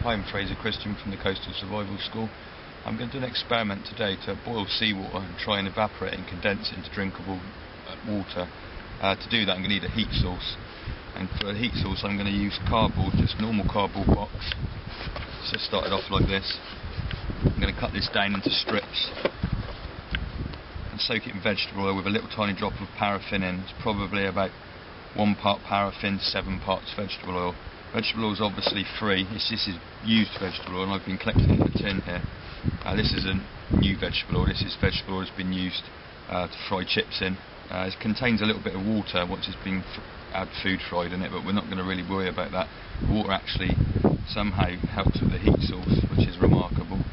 Hi, I'm Fraser Christian from the Coastal Survival School. I'm going to do an experiment today to boil seawater and try and evaporate and condense it into drinkable water. To do that I'm going to need a heat source, and for a heat source I'm going to use cardboard, just normal cardboard box. It's just started off like this. I'm going to cut this down into strips and soak it in vegetable oil with a little tiny drop of paraffin in. It's probably about 1 part paraffin, 7 parts vegetable oil. Vegetable oil is obviously free. This is used vegetable oil, and I've been collecting it in a tin here. This isn't new vegetable oil. This is vegetable oil that's been used to fry chips in. It contains a little bit of water once it's been had food fried in it, but we're not going to really worry about that. The water actually somehow helps with the heat source, which is remarkable.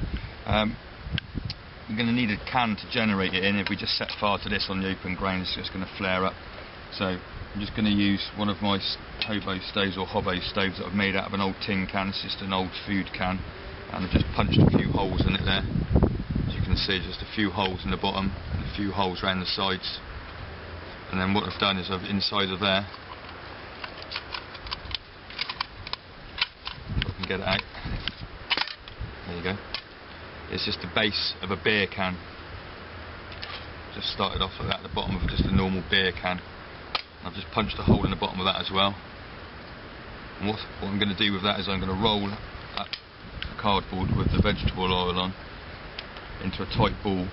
We're going to need a can to generate it in. If we just set fire to this on the open ground, it's just going to flare up. So I'm just going to use one of my Hobo stoves, or Hobo stoves, that I've made out of an old tin can. It's just an old food can, and I've just punched a few holes in it there. As you can see, just a few holes in the bottom and a few holes around the sides. And then what I've done is inside of there, if I can get it out, there you go, it's just the base of a beer can. Just started off like that at the bottom of just a normal beer can. I've just punched a hole in the bottom of that as well. And what I'm going to do with that is I'm going to roll that cardboard with the vegetable oil on into a tight ball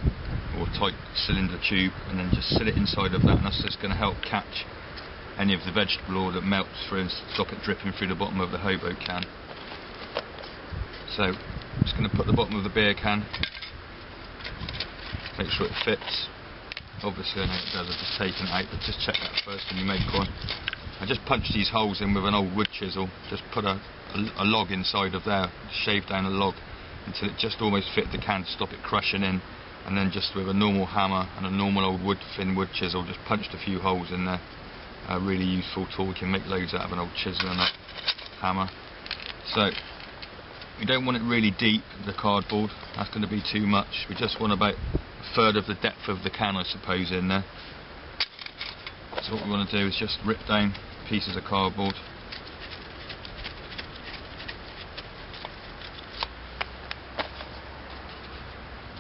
or tight cylinder tube, and then just sit it inside of that, and that's just going to help catch any of the vegetable oil that melts through and stop it dripping through the bottom of the Hobo can. So I'm just going to put the bottom of the beer can, make sure it fits. Obviously I know it does, I've just taken it out, but just check that first when you make one. I just punched these holes in with an old wood chisel, just put a log inside of there, shaved down a log until it just almost fit the can to stop it crushing in, and then just with a normal hammer and a normal old thin wood chisel, just punched a few holes in there. A really useful tool. You can make loads out of an old chisel and a hammer. So we don't want it really deep, the cardboard, that's going to be too much. We just want about a third of the depth of the can, I suppose, in there. So what we want to do is just rip down pieces of cardboard.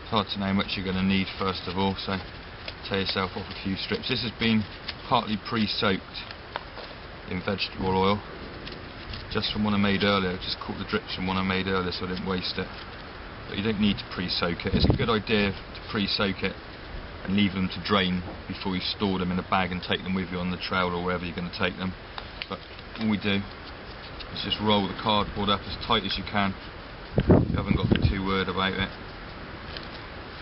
It's hard to know how much you're going to need first of all, so tear yourself off a few strips. This has been partly pre-soaked in vegetable oil, just from one I made earlier. I just caught the drips from one I made earlier so I didn't waste it. But you don't need to pre-soak it. It's a good idea to pre-soak it and leave them to drain before you store them in a bag and take them with you on the trail or wherever you're going to take them. But all we do is just roll the cardboard up as tight as you can. You haven't got to be too worried about it.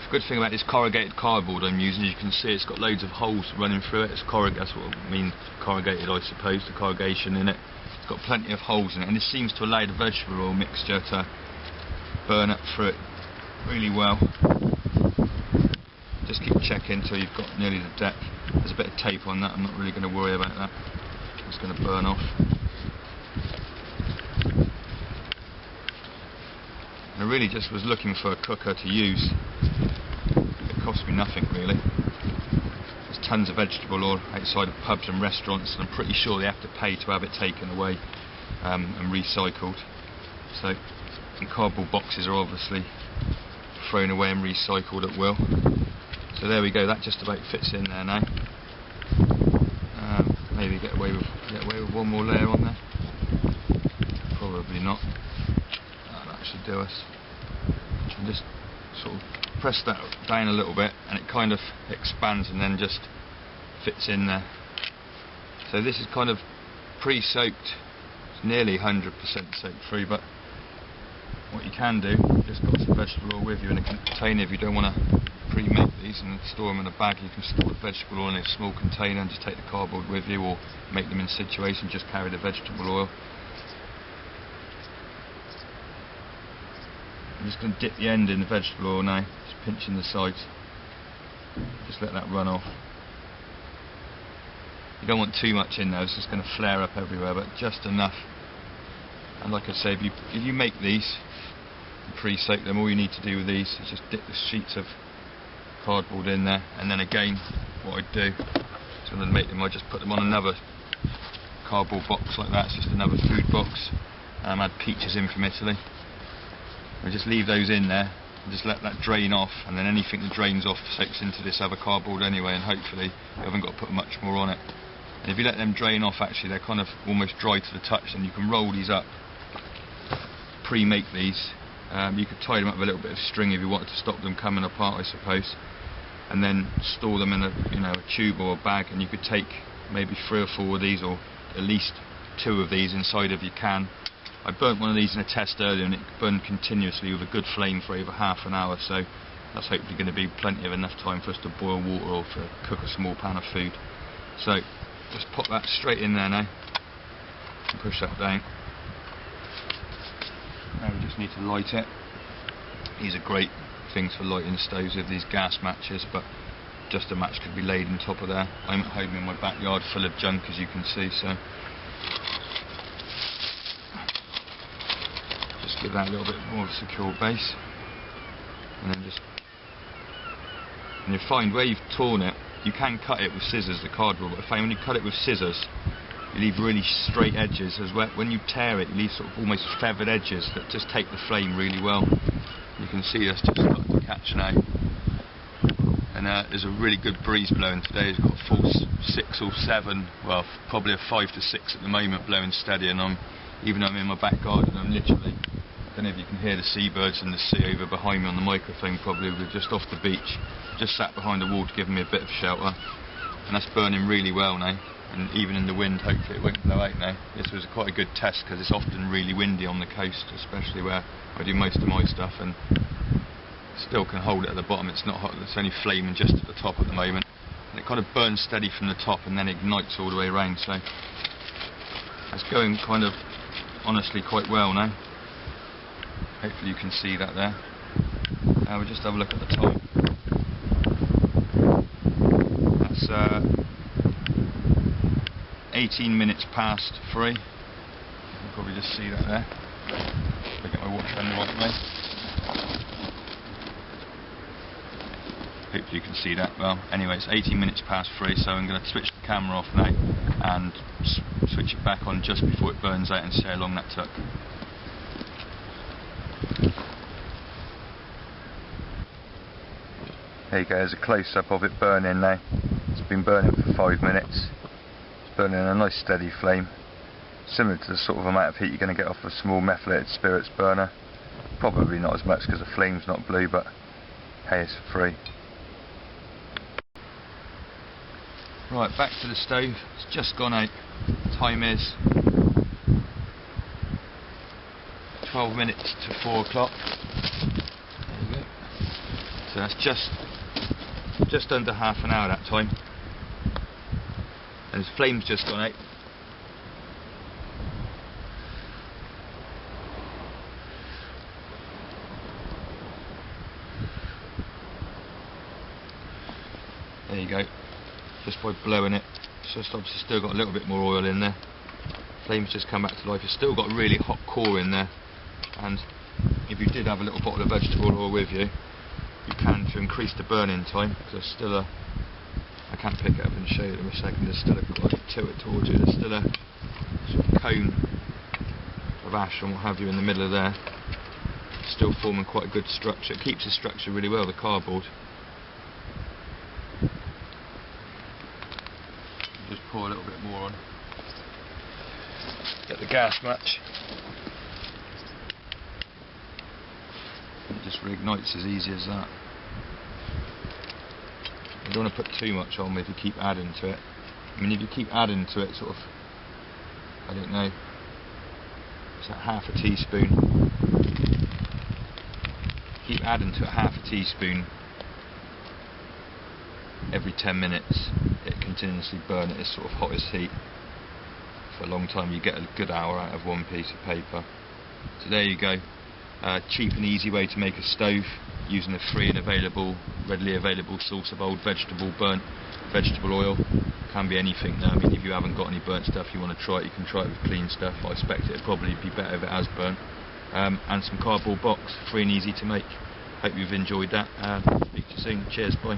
The good thing about this corrugated cardboard I'm using, you can see it's got loads of holes running through it. It's corrugated, that's what I mean, corrugated I suppose, the corrugation in it. It's got plenty of holes in it, and this seems to allow the vegetable oil mixture to burn up through it really well. Just keep checking until you've got nearly the depth. There's a bit of tape on that, I'm not really going to worry about that. It's going to burn off. And I really just was looking for a cooker to use. It cost me nothing really. There's tons of vegetable oil outside of pubs and restaurants, and I'm pretty sure they have to pay to have it taken away and recycled. So, and cardboard boxes are obviously thrown away and recycled at will. So there we go, that just about fits in there now. Maybe get away with one more layer on there. Probably not. That should do us. And just sort of press that down a little bit, and it kind of expands and then just fits in there. So this is kind of pre-soaked. It's nearly 100% soaked through, but what you can do, you've just got some vegetable oil with you in a container. If you don't want to pre-make these and store them in a bag, you can store the vegetable oil in a small container and just take the cardboard with you, or make them in situation, just carry the vegetable oil. I'm just going to dip the end in the vegetable oil now, just pinching the sides, just let that run off. You don't want too much in there, it's just going to flare up everywhere, but just enough. And like I say, if you make these and pre-soak them, all you need to do with these is just dip the sheets of cardboard in there, and then again what I do is when I make them, I just put them on another cardboard box like that. It's just another food box. I had peaches in from Italy. I just leave those in there and just let that drain off, and then anything that drains off soaks into this other cardboard anyway, and hopefully you haven't got to put much more on it. And if you let them drain off, actually they're kind of almost dry to the touch, and you can roll these up, pre-make these. You could tie them up with a little bit of string if you wanted to stop them coming apart, I suppose, and then store them in a, a tube or a bag, and you could take maybe 3 or 4 of these, or at least 2 of these inside of your can. I burnt one of these in a test earlier, and it burned continuously with a good flame for over half an hour, so that's hopefully going to be plenty of enough time for us to boil water or to cook a small pan of food. So just pop that straight in there now and push that down. Now we just need to light it. These are great things for lighting stoves with these gas matches, but just a match could be laid on top of there. I'm at home in my backyard full of junk, as you can see, so just give that a little bit more of a secure base, and then and you'll find where you've torn it, you can cut it with scissors, the cardboard, but I find when you cut it with scissors you leave really straight edges, as well. When you tear it, you leave sort of almost feathered edges that just take the flame really well. You can see us just starting to catch now, and there's a really good breeze blowing today. It's got a full 6 or 7, well probably a 5 to 6 at the moment, blowing steady, and even though I'm in my back garden, I'm literally, I don't know if you can hear the seabirds and the sea over behind me on the microphone probably, we're just off the beach, just sat behind a wall to give me a bit of shelter, and that's burning really well now. And even in the wind, hopefully it won't blow out now. This was quite a good test because it's often really windy on the coast, especially where I do most of my stuff, and still can hold it at the bottom. It's not hot, it's only flaming just at the top at the moment, and it kind of burns steady from the top and then ignites all the way around, so it's going kind of honestly quite well now. Hopefully you can see that there. Now we'll just have a look at the time. That's 18 minutes past 3. You can probably just see that there. If I get my watch on the right way. Hopefully you can see that well. Anyway, it's 18 minutes past 3, so I'm going to switch the camera off now and switch it back on just before it burns out and see how long that took. There you go, there's a close-up of it burning now. It's been burning for 5 minutes. Burning a nice steady flame, similar to the sort of amount of heat you're going to get off a small methylated spirits burner. Probably not as much because the flame's not blue, but hey, it's free. Right, back to the stove. It's just gone out. Time is 12 minutes to 4 o'clock. There you go. So that's just under half an hour that time. And his flame's just gone out. There you go. Just by blowing it, it's just obviously still got a little bit more oil in there. Flame's just come back to life. It's still got a really hot core in there, and if you did have a little bottle of vegetable oil with you, you can, to increase the burning time, because there's still a, I can't pick it up and show you in a second, there's still a, I'll tilt it towards you, there's still a sort of cone of ash and what have you in the middle of there, still forming quite a good structure. It keeps the structure really well, the cardboard. Just pour a little bit more on. Get the gas match. It just reignites as easy as that. You don't want to put too much on if you keep adding to it. I mean, if you keep adding to it, sort of, I don't know, it's like half a teaspoon. Keep adding to it half a teaspoon every 10 minutes. It continuously burn at its sort of hottest heat for a long time. You get a good hour out of one piece of paper. So there you go. Cheap and easy way to make a stove using a free and readily available source of old burnt vegetable oil. Can be anything now. I mean, if you haven't got any burnt stuff you want to try it, you can try it with clean stuff. I expect it'd probably be better if it has burnt. And some cardboard box, free and easy to make. Hope you've enjoyed that. Speak to you soon. Cheers, bye.